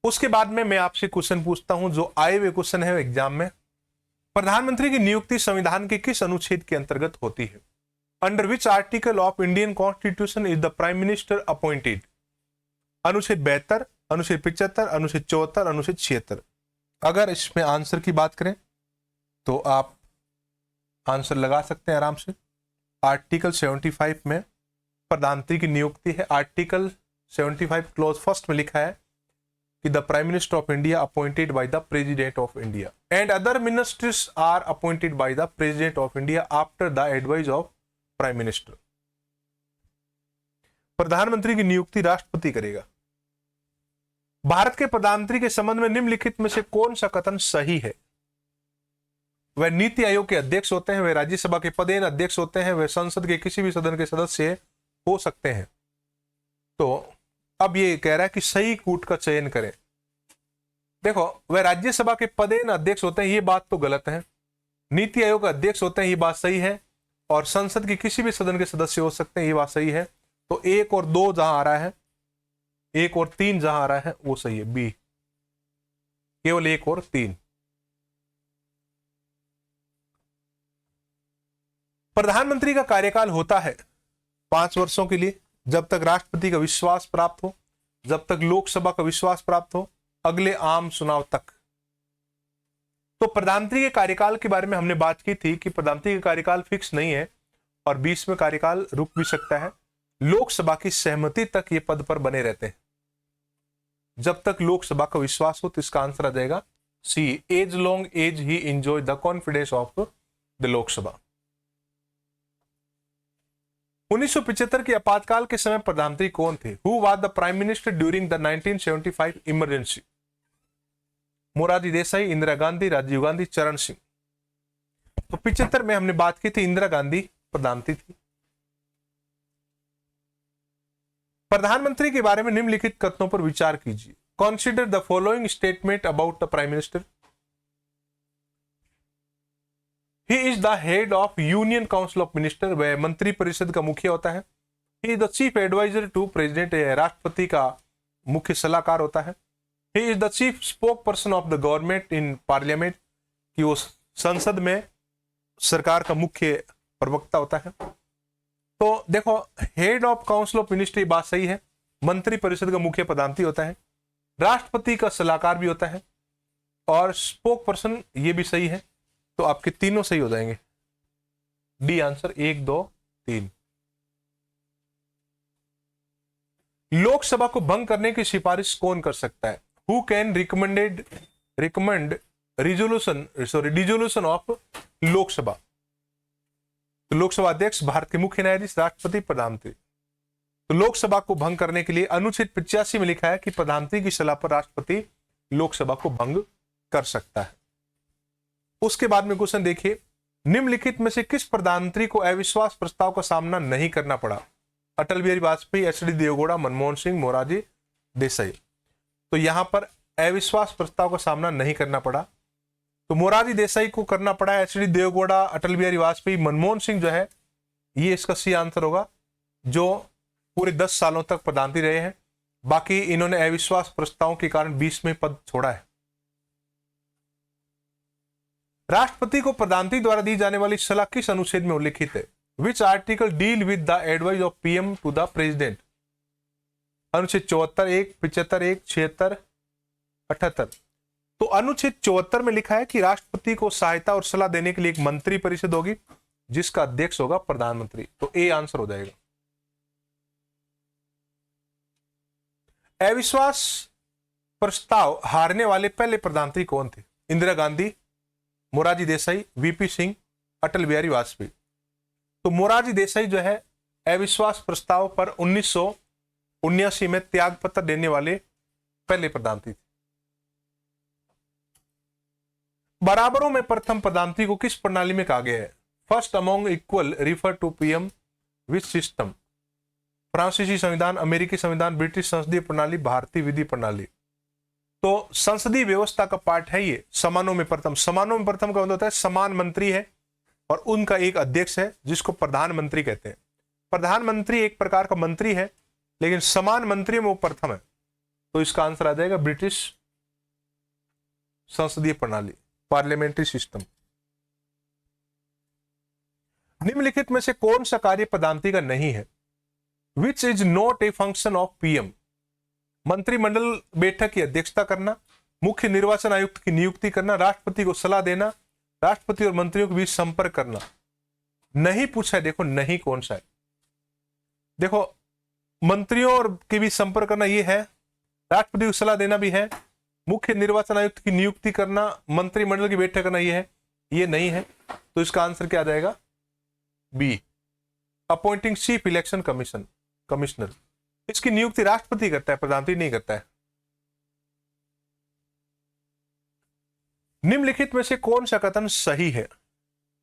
उसके बाद में मैं आपसे क्वेश्चन पूछता हूं, जो आए हुए क्वेश्चन है एग्जाम में। प्रधानमंत्री की नियुक्ति संविधान के किस अनुच्छेद के अंतर्गत होती है? Under which article of Indian constitution is the prime minister appointed? अनुच्छेद 72, अनुच्छेद 75, अनुच्छेद 74, अनुच्छेद 76। अगर इसमें आंसर की बात करें तो आप आंसर लगा सकते हैं आराम से। आर्टिकल 75 में प्रधानमंत्री की नियुक्ति है। आर्टिकल 75 क्लोज फर्स्ट में लिखा है कि the prime minister of India appointed by the president of India and other ministers are appointed by the president of India after the advice of prime minister. प्रधानमंत्री की नियुक्ति राष्ट्रपति करेगा। भारत के प्रधानमंत्री के संबंध में निम्नलिखित में से कौन सा कथन सही है? वह नीति आयोग के अध्यक्ष होते हैं, वे राज्यसभा के पदेन अध्यक्ष होते हैं, वे संसद के किसी भी सदन के सदस्य हो सकते हैं। तो अब ये कह रहा है कि सही कूट का चयन करें। देखो, वह राज्यसभा के पदेन अध्यक्ष होते हैं, ये बात तो गलत है। नीति आयोग के अध्यक्ष होते हैं, ये बात सही है। और संसद के किसी भी सदन के सदस्य हो सकते हैं, ये बात सही है। तो 1 और 2 जहां आ रहा है, 1 और 3 जहां आ रहा है वो सही है, बी, केवल 1 और 3। प्रधानमंत्री का कार्यकाल होता है 5 वर्षों के लिए, जब तक राष्ट्रपति का विश्वास प्राप्त हो, जब तक लोकसभा का विश्वास प्राप्त हो, अगले आम चुनाव तक। तो प्रधानमंत्री के कार्यकाल के बारे में हमने बात की थी कि प्रधानमंत्री का कार्यकाल फिक्स नहीं है और बीच में कार्यकाल रुक भी सकता है। लोकसभा की सहमति तक ये पद पर बने रहते हैं, जब तक लोकसभा का विश्वास हो। तो इसका आंसर आ जाएगा C, as long as he enjoy the confidence of the Lok Sabha. 1975 के आपातकाल के समय प्रधानमंत्री कौन थे? Who was the prime minister during the 1975 emergency? Morarji Desai, Indira Gandhi, Rajiv Gandhi, Charan Singh. तो 75 में हमने बात की थी, इंदिरा गांधी प्रधानमंत्री थी। प्रधानमंत्री के बारे में निम्नलिखित कथनों पर विचार कीजिए। Consider the following statement about the prime minister. He is the head of union council of minister, वह मंत्री परिषद का मुखिया होता है। He is the chief adviser to president, राष्ट्रपति का मुख्य सलाहकार होता है। He is the chief spokesperson of the government in parliament, कि वो संसद में सरकार का मुख्य प्रवक्ता होता है। तो देखो, head of council of ministry बात सही है, मंत्री परिषद का मुख्य प्रधानमंत्री होता है, राष्ट्रपति का सलाहकार भी होता है, और स्पोक पर्सन ये भी सही है। तो आपके तीनों सही हो जाएंगे, डी आंसर 1, 2, 3। लोकसभा को भंग करने की सिफारिश कौन कर सकता है? Who can recommend dissolution of Lok Sabha? तो लोकसभा अध्यक्ष, भारत के मुख्य न्यायाधीश, राष्ट्रपति, प्रधानमंत्री। तो लोकसभा को भंग करने के लिए अनुच्छेद 85 में लिखा है कि प्रधानमंत्री की सलाह पर राष्ट्रपति लोकसभा को भंग कर सकता है। उसके बाद में क्वेश्चन देखिए, निम्नलिखित में से किस प्रधानमंत्री को अविश्वास प्रस्ताव का सामना नहीं करना पड़ा? अटल बिहारी वाजपेयी, एच.डी. देवगौड़ा, मनमोहन सिंह, मोरारजी देसाई। तो यहां पर अविश्वास प्रस्ताव का सामना नहीं करना पड़ा, तो मोरारजी देसाई को करना पड़ा। एच.डी. देवगौड़ा, अटल बिहारी वाजपेयी, मनमोहन सिंह जो है, ये इसका सी आंसर होगा, जो पूरे 10 सालों तक प्रधानमंत्री रहे हैं। बाकी इन्होंने अविश्वास प्रस्ताव के कारण 20 में पद छोड़ा है। राष्ट्रपति को प्रधानमंत्री द्वारा दी जाने वाली सलाह किस अनुच्छेद में उल्लिखित है? Which article deal with the advice of PM to the president? अनुच्छेद 74, 1, 75, 1, 76, 78। तो अनुच्छेद 74 में लिखा है कि राष्ट्रपति को सहायता और सलाह देने के लिए एक मंत्री परिषद होगी, जिसका अध्यक्ष होगा प्रधानमंत्री। तो ए आंसर हो जाएगा। अविश्वास प्रस्ताव हारने वाले पहले प्रधानमंत्री कौन थे? इंदिरा गांधी, मोरारजी देसाई, वीपी सिंह, अटल बिहारी वाजपेयी। तो मोरारजी देसाई जो है अविश्वास प्रस्ताव पर 1979 में त्याग पत्र देने वाले पहले प्रधानमंत्री थे। बराबरों में प्रथम प्रधानमंत्री को किस प्रणाली में कहा गया है? First among equal refer to PM which system? फ्रांसीसी संविधान, अमेरिकी संविधान, ब्रिटिश संसदीय प्रणाली, भारतीय विधि प्रणाली। तो संसदीय व्यवस्था का पार्ट है ये समानों में प्रथम। समानों में प्रथम का मतलब होता है समान मंत्री है और उनका एक अध्यक्ष है, जिसको प्रधानमंत्री कहते हैं। प्रधानमंत्री एक प्रकार का मंत्री है, लेकिन समान मंत्री में वो प्रथम है। तो इसका आंसर आ जाएगा ब्रिटिश संसदीय प्रणाली, पार्लियामेंट्री सिस्टम। निम्नलिखित में से कौन सा कार्य प्रधानमंत्री का नहीं है? Which is not a function of PM? मंत्रिमंडल बैठक की अध्यक्षता करना, मुख्य निर्वाचन आयुक्त की नियुक्ति करना, राष्ट्रपति को सलाह देना, राष्ट्रपति और मंत्रियों के बीच संपर्क करना। नहीं पूछा है, देखो नहीं कौन सा है। देखो, मंत्रियों और के बीच संपर्क करना ये है, राष्ट्रपति को सलाह देना भी है, मुख्य निर्वाचन आयुक्त की नियुक्ति करना, मंत्रिमंडल की बैठक करना ये है, ये नहीं है। तो इसका आंसर क्या आ जाएगा? B, appointing chief election commissioner. इसकी नियुक्ति राष्ट्रपति करता है, प्रधानमंत्री नहीं करता है। निम्नलिखित में से कौन सा कथन सही है?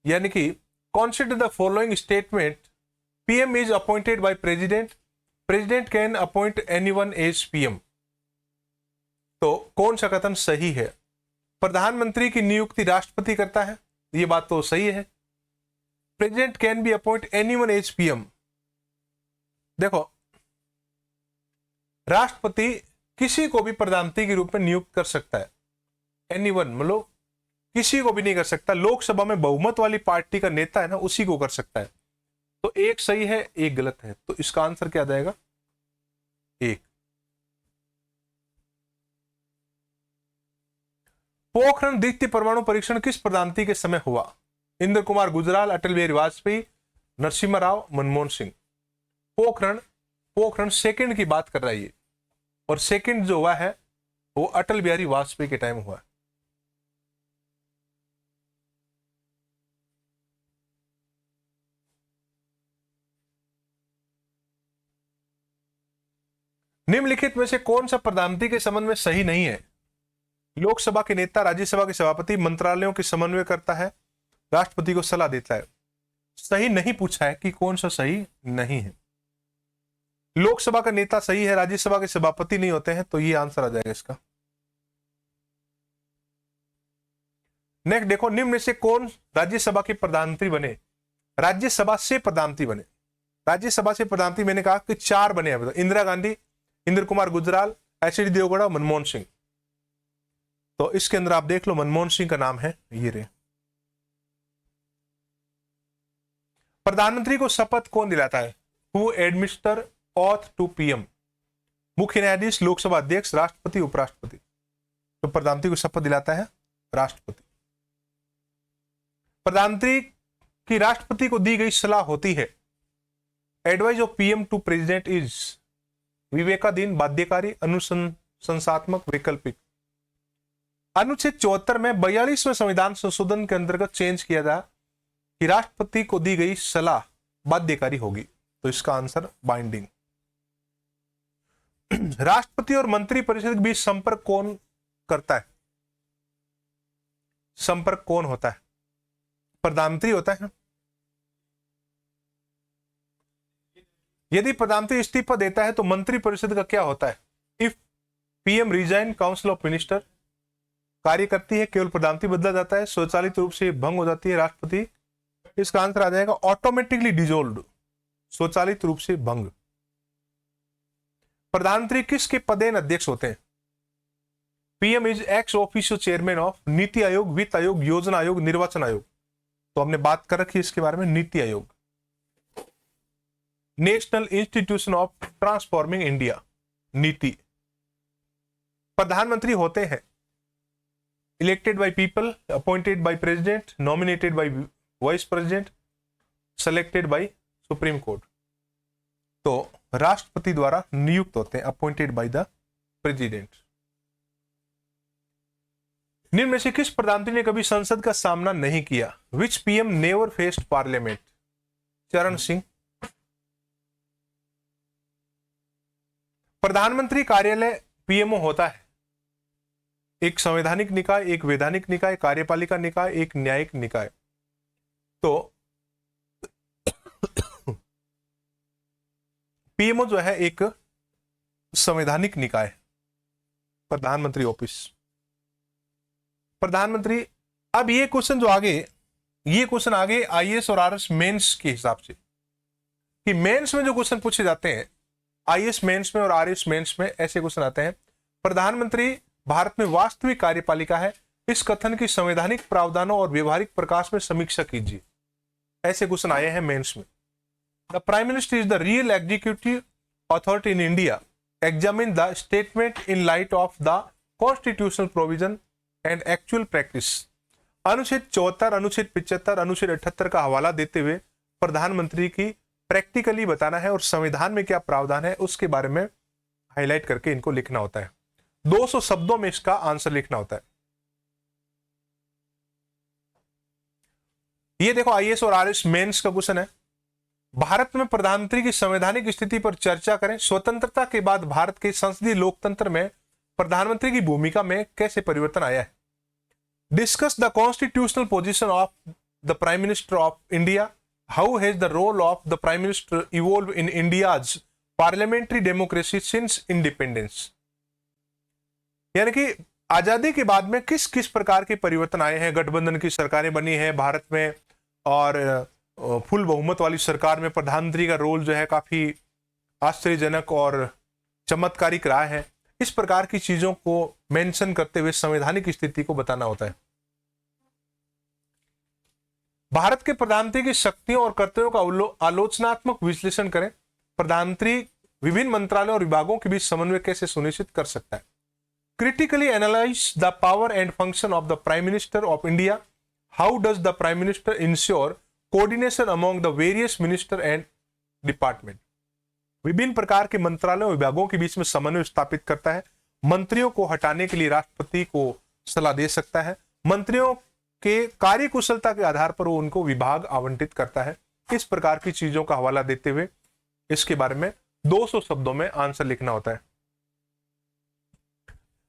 यानी कि consider the following statement, PM is appointed by president, president can appoint anyone as PM. तो कौन सा कथन सही है? प्रधानमंत्री की नियुक्ति राष्ट्रपति करता है, ये बात तो सही है। President can be appoint anyone as PM, देखो राष्ट्रपति किसी को भी प्रधानमंत्री के रूप में नियुक्त कर सकता है। एनीवन मतलब किसी को भी नहीं कर सकता। लोकसभा में बहुमत वाली पार्टी का नेता है ना, उसी को कर सकता है। तो एक सही है, एक गलत है, तो इसका आंसर क्या जाएगा? एक। पोखरण द्वितीय परमाणु परीक्षण किस प्रधानमंत्री के समय हुआ? इंद्र कुमार गुजराल, अटल बिहारी वाजपेयी, नरसिम्हा राव, मनमोहन सिंह। पोखरण सेकंड की बात कर रही है, और सेकंड जो हुआ है वो अटल बिहारी वाजपेयी के टाइम हुआ है। निम्नलिखित में से कौन सा प्रधानमंत्री के संबंध में सही नहीं है? लोकसभा के नेता, राज्यसभा के सभापति, मंत्रालयों के समन्वय करता है, राष्ट्रपति को सलाह देता है। सही नहीं पूछा है कि कौन सा सही नहीं है। लोकसभा का नेता सही है, राज्यसभा के सभापति नहीं होते हैं, तो ये आंसर आ जाएगा इसका। नेक्स्ट देखो, निम्न में से कौन राज्यसभा के प्रधानमंत्री बने? राज्यसभा से प्रधानमंत्री बने। राज्यसभा से प्रधानमंत्री मैंने कहा कि 4 बने हैं। इंदिरा गांधी, इंद्र कुमार गुजराल, एच.डी. देवगौड़ा, मनमोहन सिंह। तो इसके अंदर आप देख लो, मनमोहन सिंह का नाम है ये रे। प्रधानमंत्री को शपथ कौन दिलाता है? Who administer oath to PM? मुख्य न्यायाधीश, लोकसभा अध्यक्ष, राष्ट्रपति, उपराष्ट्रपति। तो प्रधानमंत्री को शपथ दिलाता है राष्ट्रपति। प्रधानमंत्री की राष्ट्रपति को दी गई सलाह होती है, advice of PM to president is विवेकाधीन, बाध्यकारी, अनुशंसात्मक, वैकल्पिक। अनुच्छेद 74 में 42वें संविधान संशोधन के अंतर्गत चेंज किया था कि राष्ट्रपति को दी गई सलाह बाध्यकारी होगी, तो इसका आंसर बाइंडिंग। राष्ट्रपति और मंत्री परिषद के बीच संपर्क कौन करता है? संपर्क कौन होता है? प्रधानमंत्री होता है। यदि प्रधानमंत्री इस्तीफा देता है तो मंत्री परिषद का क्या होता है? If PM resign, council of minister कार्य करती है, केवल प्रधानमंत्री बदला जाता है, स्वचालित रूप से भंग हो जाती है राष्ट्रपति। इसका आंसर आ जाएगा ऑटोमेटिकली डिजोल्व, स्वचालित रूप से भंग। प्रधानमंत्री किसके पदेन अध्यक्ष होते हैं? PM is ex officio chairman of NITI Aayog, वित्त आयोग, योजना आयोग, निर्वाचन आयोग। तो हमने बात कर रखी है इसके बारे में, NITI Aayog. National institution of transforming India, नीति। प्रधानमंत्री होते हैं elected by people, appointed by president, nominated by vice president, selected bye supreme court. तो राष्ट्रपति द्वारा नियुक्त होते हैं, अपॉइंटेड बाय द प्रेसिडेंट। निम्न में से किस प्रधानमंत्री ने कभी संसद का सामना नहीं किया? विच पीएम नेवर फेस्ड पार्लियामेंट? चरण सिंह। प्रधानमंत्री कार्यालय पीएमओ होता है एक संवैधानिक निकाय, एक वैधानिक निकाय, कार्यपालिका निकाय, एक न्यायिक निकाय। तो पीएमओ जो है एक संवैधानिक निकाय, प्रधानमंत्री ऑफिस। प्रधानमंत्री, अब ये क्वेश्चन जो आगे, ये क्वेश्चन आगे आईएएस और आरएस मेंस के हिसाब से, कि मेंस में जो क्वेश्चन पूछे जाते हैं, आईएएस मेंस में और आरएस मेंस में ऐसे क्वेश्चन आते हैं। प्रधानमंत्री भारत में वास्तविक कार्यपालिका है, इस कथन की संवैधानिक प्रावधानों और व्यवहारिक प्रकाश में समीक्षा कीजिए। ऐसे क्वेश्चन आए हैं मेंस में। The prime minister is the real executive authority in India, examine the statement in light of the constitutional provision and actual practice. अनुच्छेद 74, अनुच्छेद 75, अनुच्छेद 78 का हवाला देते हुए प्रधानमंत्री की प्रैक्टिकली बताना है और संविधान में क्या प्रावधान है उसके बारे में हाईलाइट करके इनको लिखना होता है। 200 शब्दों में इसका आंसर लिखना होता है। ये देखो आईएएस और आरएस मेंस का क्वेश्चन है। भारत में प्रधानमंत्री की संवैधानिक स्थिति पर चर्चा करें। स्वतंत्रता के बाद भारत के संसदीय लोकतंत्र में प्रधानमंत्री की भूमिका में कैसे परिवर्तन आया है? Discuss the constitutional position of the Prime Minister of India. How has the role of the Prime Minister evolved in India's parliamentary democracy since independence? यानी कि आजादी के बाद में किस किस प्रकार के परिवर्तन आए हैं, गठबंधन की सरकारें बनी हैं भारत में, और फुल बहुमत वाली सरकार में प्रधानमंत्री का रोल जो है काफी आश्चर्यजनक और चमत्कारिक रहा है। इस प्रकार की चीजों को मेंशन करते हुए संवैधानिक स्थिति को बताना होता है। भारत के प्रधानमंत्री की शक्तियों और कर्तव्यों का आलोचनात्मक विश्लेषण करें। प्रधानमंत्री विभिन्न मंत्रालयों और विभागों के बीच समन्वय कैसे सुनिश्चित कर सकता है। Critically analyse the power and function of the prime minister of India. How does the prime minister ensure coordination among the various minister and department. विभिन्न प्रकार के मंत्रालयों विभागों के बीच में समन्वय स्थापित करता है। मंत्रियों को हटाने के लिए राष्ट्रपति को सलाह दे सकता है। मंत्रियों के कार्य कुशलता के आधार पर वो उनको विभाग आवंटित करता है। इस प्रकार की चीजों का हवाला देते हुए इसके बारे में 200 शब्दों में आंसर लिखना होता है।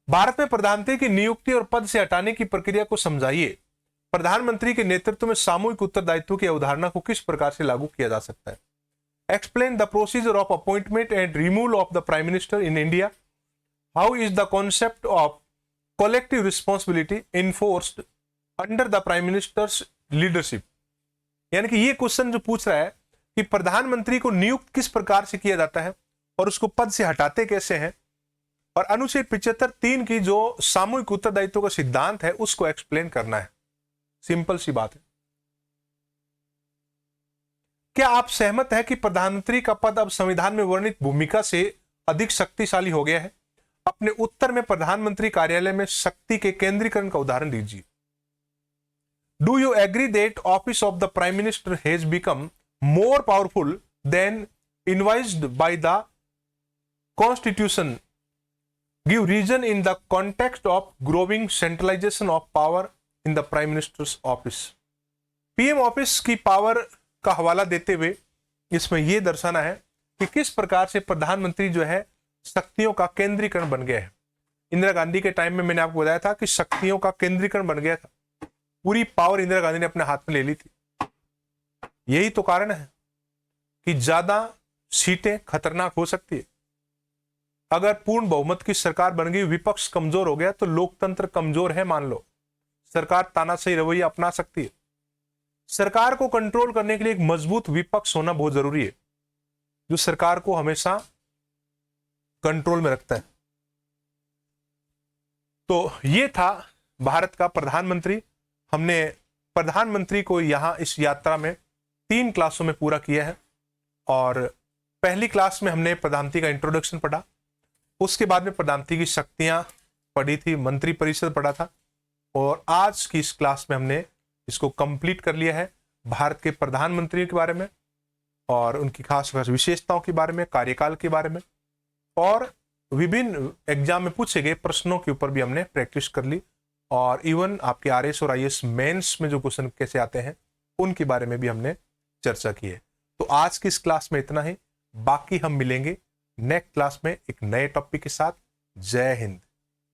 भारत में प्रधानमंत्री की नियुक्ति और पद से हटाने की प्रक्रिया को समझाइए। प्रधानमंत्री के नेतृत्व में सामूहिक उत्तरदायित्व की अवधारणा को किस प्रकार से लागू किया जा सकता है। Explain the procedure of appointment and removal of the Prime Minister in India. How is the concept of collective responsibility enforced under the Prime Minister's leadership? यानी कि ये क्वेश्चन जो पूछ रहा है कि प्रधानमंत्री को नियुक्त किस प्रकार से किया जाता है और उसको पद से हटाते कैसे हैं, और अनुच्छेद 75(3) की जो सामूहिक उत्तरदायित्व का सिद्धांत है उसको एक्सप्लेन करना है। सिंपल सी बात है। क्या आप सहमत हैं कि प्रधानमंत्री का पद अब संविधान में वर्णित भूमिका से अधिक शक्तिशाली हो गया है। अपने उत्तर में प्रधानमंत्री कार्यालय में शक्ति के केंद्रीकरण का उदाहरण दीजिए। Do you agree that office of the prime minister has become more powerful than envisaged by the constitution. Give reason in the context of growing centralisation of power in the prime minister's office. PM office की power का हवाला देते हुए इसमें यह दर्शाना है कि किस प्रकार से प्रधानमंत्री जो है शक्तियों का केंद्रीकरण बन गया है। इंदिरा गांधी के टाइम में मैंने आपको बताया था कि शक्तियों का केंद्रीकरण बन गया था। पूरी पावर इंदिरा गांधी ने अपने हाथ में ले ली थी। यही तो कारण है कि ज्यादा सीटें खतरनाक हो सकती है। अगर पूर्ण बहुमत की सरकार बन गई, विपक्ष कमजोर हो गया, तो लोकतंत्र कमजोर है मान लो, सरकार तानाशाही रवैया अपना सकती है। सरकार को कंट्रोल करने के लिए एक मजबूत विपक्ष होना बहुत जरूरी है, जो सरकार को हमेशा कंट्रोल में रखता है। तो ये था भारत का प्रधानमंत्री। हमने प्रधानमंत्री को यहां इस यात्रा में 3 क्लासों में पूरा किया है। और पहली क्लास में हमने प्रधानमंत्री का इंट्रोडक्शन पढ़ा, उसके बाद में प्रधानमंत्री की शक्तियां पढ़ी थी, मंत्री परिषद पढ़ा था, और आज की इस क्लास में हमने इसको कंप्लीट कर लिया है। भारत के प्रधानमंत्री के बारे में और उनकी खास खास विशेषताओं के बारे में, कार्यकाल के बारे में, और विभिन्न एग्जाम में पूछे गए प्रश्नों के ऊपर भी हमने प्रैक्टिस कर ली। और इवन आपके आरएस और आईएएस मेंस में जो क्वेश्चन कैसे आते हैं उनके बारे में भी हमने चर्चा की है। तो आज की इस क्लास में इतना ही। बाकी हम मिलेंगे नेक्स्ट क्लास में एक नए टॉपिक के साथ। जय हिंद।